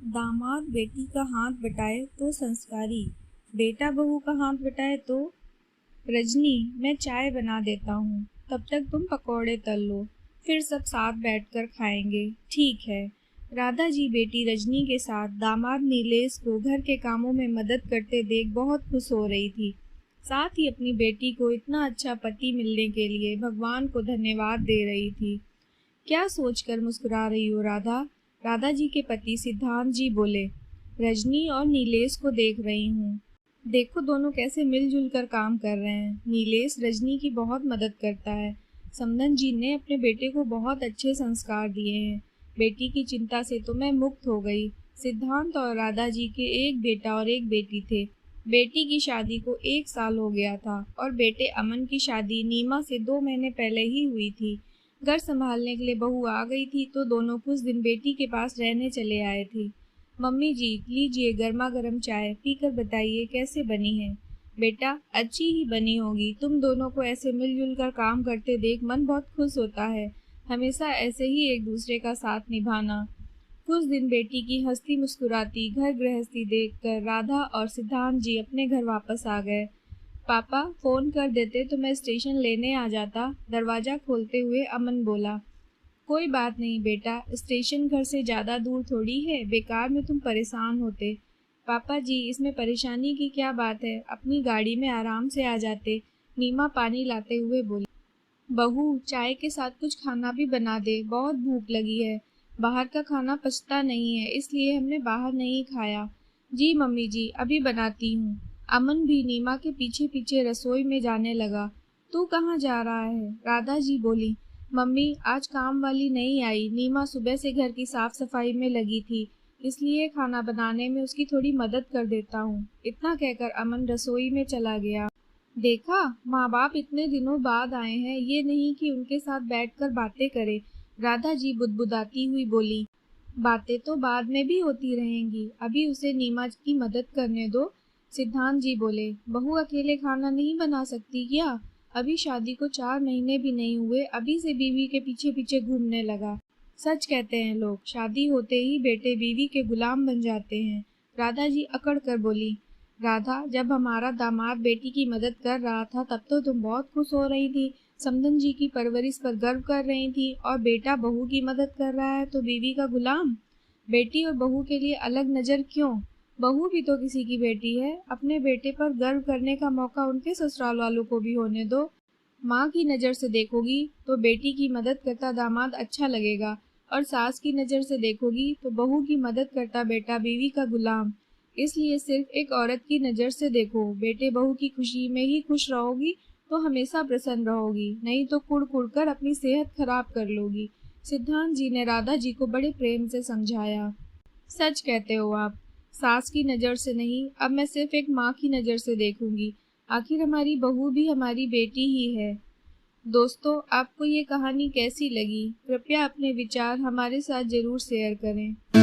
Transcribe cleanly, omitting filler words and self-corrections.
दामाद बेटी का हाथ बटाए तो संस्कारी, बेटा बहू का हाथ बटाए तो। रजनी, मैं चाय बना देता हूँ, तब तक तुम पकौड़े तल लो, फिर सब साथ बैठकर खाएंगे। ठीक है। राधा जी बेटी रजनी के साथ दामाद नीलेश को घर के कामों में मदद करते देख बहुत खुश हो रही थी। साथ ही अपनी बेटी को इतना अच्छा पति मिलने के लिए भगवान को धन्यवाद दे रही थी। क्या सोचकर मुस्कुरा रही हो राधा? राधा जी के पति सिद्धांत जी बोले। रजनी और नीलेश को देख रही हूँ। देखो दोनों कैसे मिलजुल कर काम कर रहे हैं। नीलेश रजनी की बहुत मदद करता है। समदन जी ने अपने बेटे को बहुत अच्छे संस्कार दिए हैं। बेटी की चिंता से तो मैं मुक्त हो गई। सिद्धांत और राधा जी के एक बेटा और एक बेटी थे। बेटी की शादी को 1 साल हो गया था और बेटे अमन की शादी नीमा से 2 महीने पहले ही हुई थी। घर संभालने के लिए बहू आ गई थी तो दोनों कुछ दिन बेटी के पास रहने चले आए थे। मम्मी जी, लीजिए गर्मा गर्म चाय, पीकर बताइए कैसे बनी है। बेटा, अच्छी ही बनी होगी। तुम दोनों को ऐसे मिलजुल कर काम करते देख मन बहुत खुश होता है। हमेशा ऐसे ही एक दूसरे का साथ निभाना। कुछ दिन बेटी की हंसती मुस्कुराती घर गृहस्थी देखकर राधा और सिद्धांत जी अपने घर वापस आ गए। पापा, फोन कर देते तो मैं स्टेशन लेने आ जाता, दरवाजा खोलते हुए अमन बोला। कोई बात नहीं बेटा, स्टेशन घर से ज्यादा दूर थोड़ी है, बेकार में तुम परेशान होते। पापा जी, इसमें परेशानी की क्या बात है, अपनी गाड़ी में आराम से आ जाते। नीमा पानी लाते हुए बोली। बहू, चाय के साथ कुछ खाना भी बना दे, बहुत भूख लगी है। बाहर का खाना पचता नहीं है, इसलिए हमने बाहर नहीं खाया। जी मम्मी जी, अभी बनाती हूँ। अमन भी नीमा के पीछे पीछे रसोई में जाने लगा। तू कहाँ जा रहा है? राधा जी बोली। मम्मी, आज काम वाली नहीं आई। नीमा सुबह से घर की साफ सफाई में लगी थी, इसलिए खाना बनाने में उसकी थोड़ी मदद कर देता हूँ। इतना कहकर अमन रसोई में चला गया। देखा, माँ बाप इतने दिनों बाद आए हैं, ये नहीं कि उनके साथ बैठकर बातें करें। राधा जी बुदबुदाती हुई बोली। बातें तो बाद में भी होती रहेंगी, अभी उसे नीमा की मदद करने दो। सिद्धांत जी बोले। बहू अकेले खाना नहीं बना सकती क्या? अभी शादी को 4 महीने भी नहीं हुए, अभी से बीवी के पीछे पीछे घूमने लगा। सच कहते हैं लोग, शादी होते ही बेटे बीवी के गुलाम बन जाते हैं। राधा जी अकड़ कर बोली। राधा, जब हमारा दामाद बेटी की मदद कर रहा था तब तो तुम बहुत खुश हो रही थी, समदन जी की परवरिश पर गर्व कर रही थी, और बेटा बहू की मदद कर रहा है तो बीवी का गुलाम। बेटी और बहू के लिए अलग नजर क्यों? बहू भी तो किसी की बेटी है। अपने बेटे पर गर्व करने का मौका उनके ससुराल वालों को भी होने दो। माँ की नज़र से देखोगी तो बेटी की मदद करता दामाद अच्छा लगेगा, और सास की नज़र से देखोगी तो बहू की मदद करता बेटा बीवी का गुलाम। इसलिए सिर्फ एक औरत की नज़र से देखो, बेटे बहू की खुशी में ही खुश रहोगी तो हमेशा प्रसन्न रहोगी, नहीं तो कुड़ कुड़ कर अपनी सेहत खराब कर लोगी। सिद्धांत जी ने राधा जी को बड़े प्रेम से समझाया। सच कहते हो आप। सास की नज़र से नहीं, अब मैं सिर्फ एक माँ की नज़र से देखूंगी। आखिर हमारी बहू भी हमारी बेटी ही है। दोस्तों, आपको ये कहानी कैसी लगी? कृपया अपने विचार हमारे साथ जरूर शेयर करें।